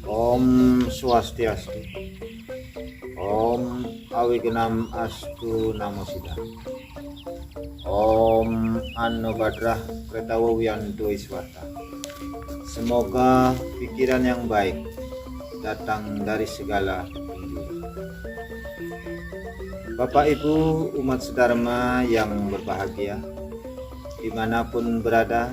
Om Swastiastu. Om Awignam Astu Namo Siddhaya. Om Anno Badrah Pretawo Wiyanto Iswata. Semoga pikiran yang baik datang dari segala penjuru. Bapak Ibu umat sedharma yang berbahagia, dimanapun berada,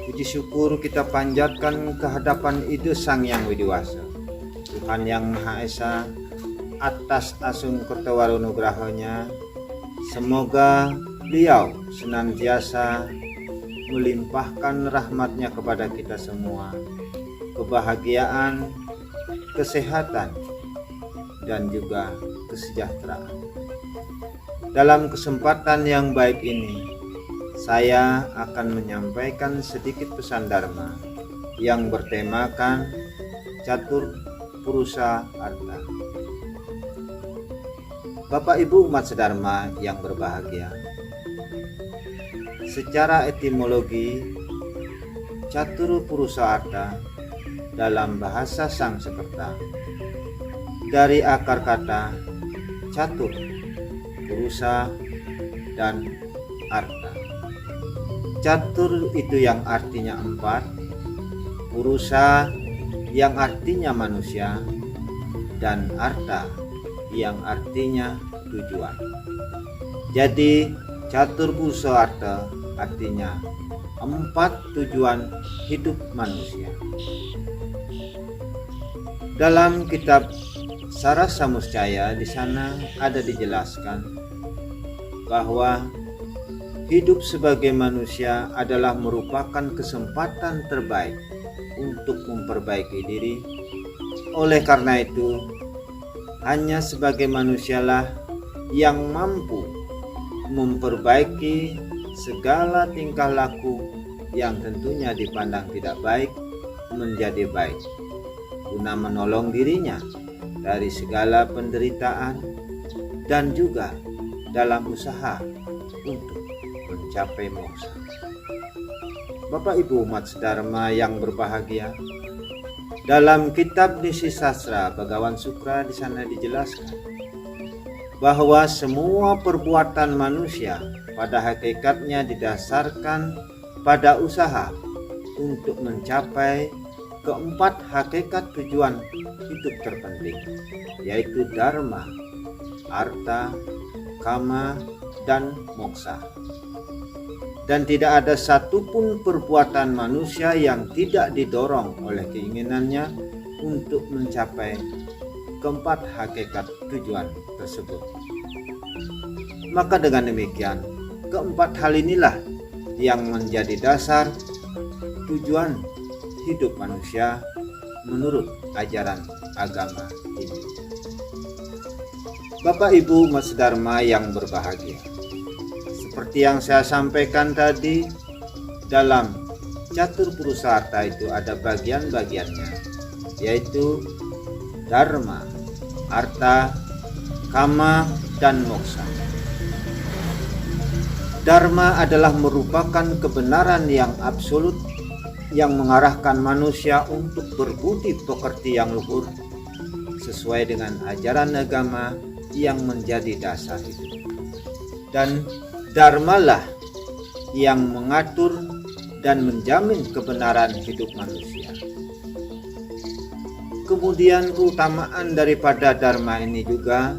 puji syukur kita panjatkan ke hadapan Ide Sang Yang Widiwasa, Tuhan Yang Maha Esa, atas asung kertawaro nugrahanya. Semoga Beliau senantiasa melimpahkan rahmatnya kepada kita semua, kebahagiaan, kesehatan, dan juga kesejahteraan. Dalam kesempatan yang baik ini, saya akan menyampaikan sedikit pesan Dharma yang bertemakan Catur Purusa Artha. Bapak Ibu umat sedharma yang berbahagia, secara etimologi Catur Purusa Artha dalam bahasa Sanskerta dari akar kata catur, purusa, dan artha. Catur itu yang artinya empat, purusa yang artinya manusia, dan artha yang artinya tujuan. Jadi catur purusa artha artinya empat tujuan hidup manusia. Dalam kitab Sarasa Muscaya di sana ada dijelaskan bahwa hidup sebagai manusia adalah merupakan kesempatan terbaik untuk memperbaiki diri. Oleh karena itu, hanya sebagai manusialah yang mampu memperbaiki segala tingkah laku yang tentunya dipandang tidak baik menjadi baik, guna menolong dirinya dari segala penderitaan dan juga dalam usaha untuk mencapai moksa. Bapak Ibu umat sedharma yang berbahagia, dalam kitab Nisi Sastra Bhagawan Sukra di sana dijelaskan bahwa semua perbuatan manusia pada hakikatnya didasarkan pada usaha untuk mencapai keempat hakikat tujuan hidup terpenting, yaitu dharma, artha, kama, dan moksa. Dan tidak ada satupun perbuatan manusia yang tidak didorong oleh keinginannya untuk mencapai keempat hakikat tujuan tersebut. Maka dengan demikian, keempat hal inilah yang menjadi dasar tujuan hidup manusia menurut ajaran agama Hindu. Bapak Ibu umat sedharma yang berbahagia, seperti yang saya sampaikan tadi, dalam Catur Purusa Artha itu ada bagian-bagiannya, yaitu dharma, artha, kama, dan moksa. Dharma adalah merupakan kebenaran yang absolut yang mengarahkan manusia untuk berbudi pekerti yang luhur sesuai dengan ajaran agama yang menjadi dasar hidup. Dan dharmalah yang mengatur dan menjamin kebenaran hidup manusia. Kemudian keutamaan daripada dharma ini juga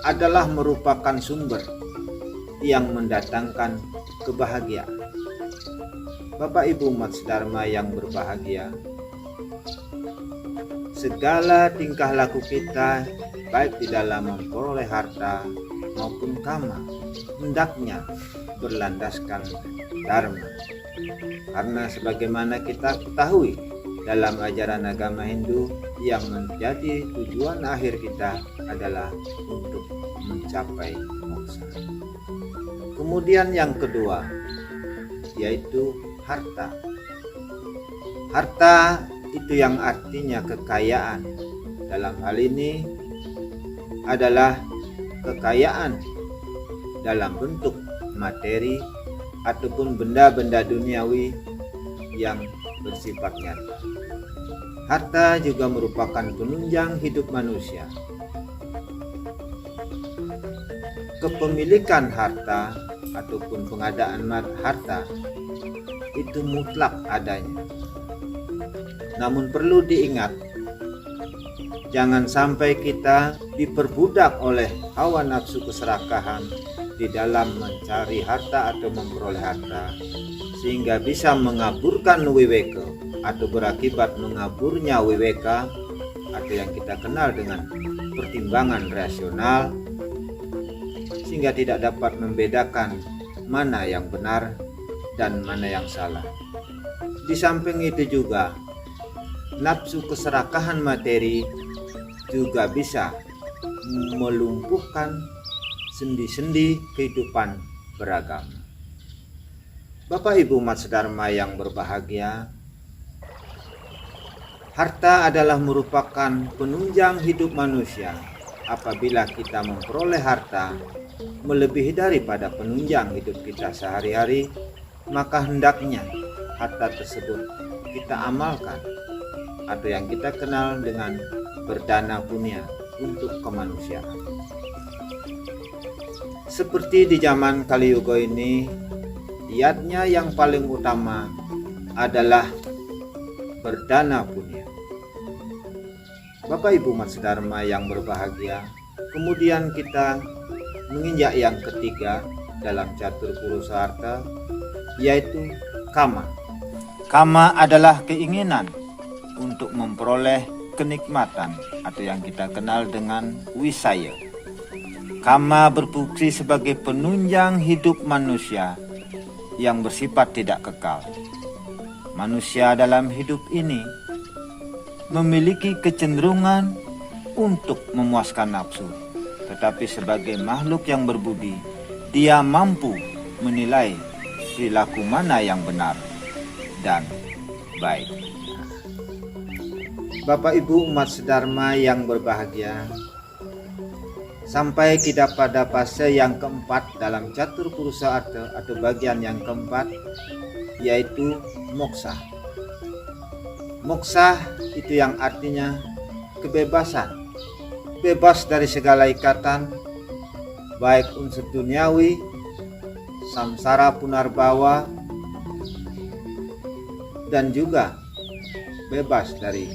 adalah merupakan sumber yang mendatangkan kebahagiaan. Bapak Ibu umat sedharma yang berbahagia, segala tingkah laku kita baik di dalam memperoleh harta maupun kama hendaknya berlandaskan dharma. Karena sebagaimana kita ketahui dalam ajaran agama Hindu, yang menjadi tujuan akhir kita adalah untuk mencapai moksa. Kemudian yang kedua yaitu harta. Harta itu yang artinya kekayaan. Dalam hal ini adalah kekayaan dalam bentuk materi ataupun benda-benda duniawi yang bersifat nyata. Harta juga merupakan penunjang hidup manusia. Kepemilikan harta ataupun pengadaan harta itu mutlak adanya. Namun perlu diingat, jangan sampai kita diperbudak oleh hawa nafsu keserakahan di dalam mencari harta atau memperoleh harta, sehingga bisa mengaburkan wiweka atau berakibat mengaburnya wiweka atau yang kita kenal dengan pertimbangan rasional, sehingga tidak dapat membedakan mana yang benar dan mana yang salah. Di samping itu juga nafsu keserakahan materi juga bisa melumpuhkan sendi-sendi kehidupan beragama. Bapak Ibu umat sedharma yang berbahagia, harta adalah merupakan penunjang hidup manusia. Apabila kita memperoleh harta melebihi daripada penunjang hidup kita sehari-hari, maka hendaknya harta tersebut kita amalkan atau yang kita kenal dengan berdana punya untuk kemanusiaan. Seperti di zaman Kaliyuga ini, niatnya yang paling utama adalah berdana punya. Bapak Ibu umat sedharma yang berbahagia, kemudian kita menginjak yang ketiga dalam catur purusa harta, yaitu kama. Kama adalah keinginan untuk memperoleh kenikmatan atau yang kita kenal dengan wisaya. Kama berfungsi sebagai penunjang hidup manusia yang bersifat tidak kekal. Manusia dalam hidup ini memiliki kecenderungan untuk memuaskan nafsu, tetapi sebagai makhluk yang berbudi, dia mampu menilai perilaku mana yang benar dan baik. Bapak Ibu umat sedharma yang berbahagia, sampai kita pada fase yang keempat dalam catur purusa arta atau bagian yang keempat, yaitu moksa. Moksa itu yang artinya kebebasan, bebas dari segala ikatan, baik unsur duniawi, samsara punarbawa, dan juga bebas dari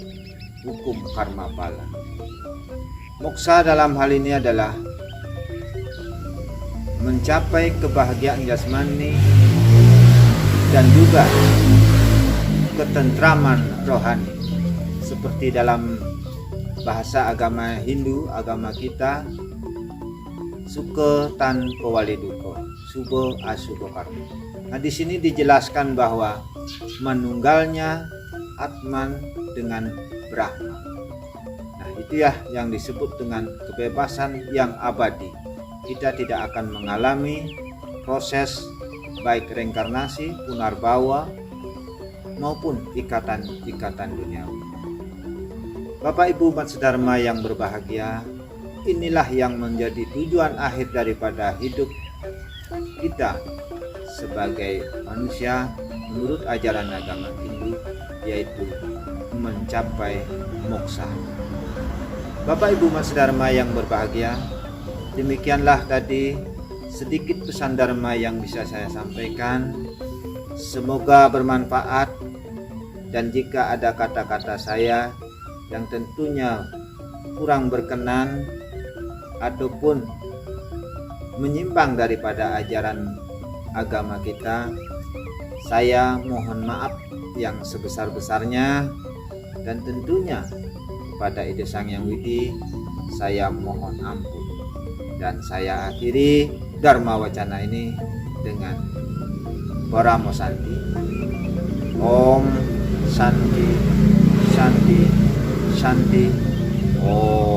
hukum karma bala. Moksa dalam hal ini adalah mencapai kebahagiaan jasmani dan juga ketentraman rohani. Seperti dalam bahasa agama Hindu, agama kita, Sukha tanpa waliduka, Subha asubha karma. Nah, di sini dijelaskan bahwa menunggalnya Atman dengan Brahma. Nah, itu ya yang disebut dengan kebebasan yang abadi. Kita tidak akan mengalami proses baik reinkarnasi, punarbawa, maupun ikatan-ikatan duniawi. Bapak Ibu umat sedharma yang berbahagia, inilah yang menjadi tujuan akhir daripada hidup kita sebagai manusia menurut ajaran agama Hindu, yaitu mencapai moksa. Bapak Ibu umat sedharma yang berbahagia, demikianlah tadi sedikit pesan dharma yang bisa saya sampaikan. Semoga bermanfaat, dan jika ada kata-kata saya yang tentunya kurang berkenan ataupun menyimpang daripada ajaran agama kita, saya mohon maaf yang sebesar-besarnya, dan tentunya pada Ida Sang Yang Widi saya mohon ampun. Dan saya akhiri Dharma Wacana ini dengan Paramo Santi. Om Santi Santi Santi Om.